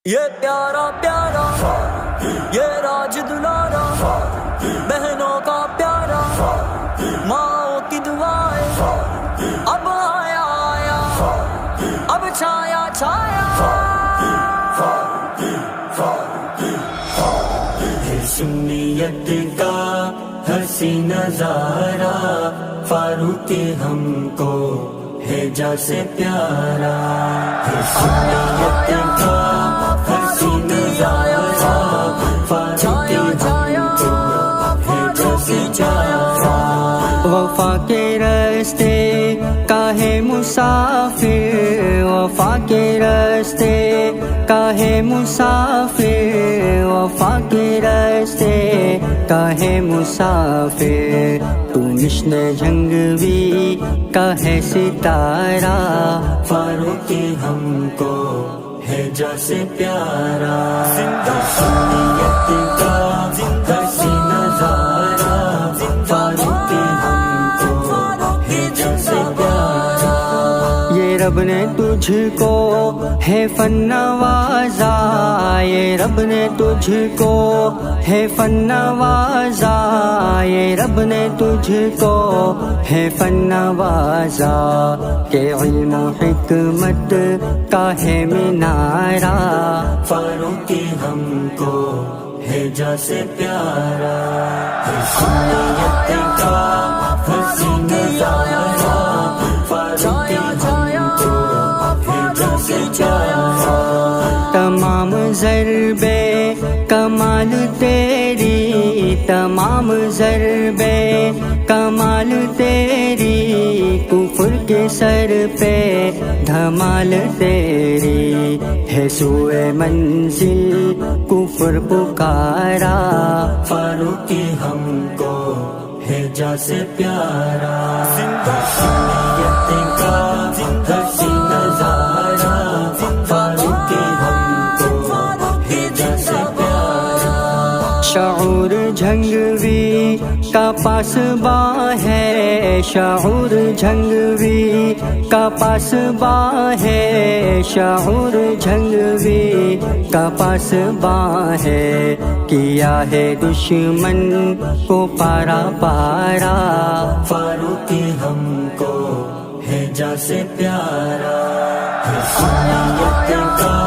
یہ پیارا پیارا یہ راج دلارا بہنوں کا پیارا ماں کی دعائیں اب آیا آیا اب چھایا چھایا سنیت کا حسین نظارہ فاروق ہم کو ہے جیسے پیارا سنیت کا حسین نظارہ فاروق ہم کو ہے جیسے پیارا وفا کے راستے کا ہے مسافر وفا کے راستے کا ہے مسافر وفا کے راستے کا ہے مسافر تو مشن جھنگوی کا ہے ستارہ فاروق ہم کو ہے جیسے پیارا سنیت کا حسین نظارہ فاروق ہم کو ہے جیسے پیارا یہ رب نے تجھ کو ہے فن نوازا یہ رب نے تجھ کو ہے فن نوازا یہ رب نے تجھ کو ہے فن نوازا کہ علم و حکمت کا ہے مینارہ فاروق ہم کو ہے جیسے پیارا سنیت کا حسین نظارہ فاروق ہم کو ہے جیسے پیارا تمام ضربے کمال تیری تمام ضربے کمال تیری کفر کے سر پہ دھمال تیری ہے سوئے منزل کفر پکارا فاروق ہم کو ہے جیسے پیارا سنیت کا حسین نظارہ فاروق ہم کو ہے جیسے پیارا شعور جھنگوی کا پاس باں ہے شعور جھنگوی کا پاس باں ہے شعور جھنگوی کا پاس باں ہے کیا ہے دشمن کو پارا پارا فاروق ہم کو ہے جیسے پیارا سنیت کا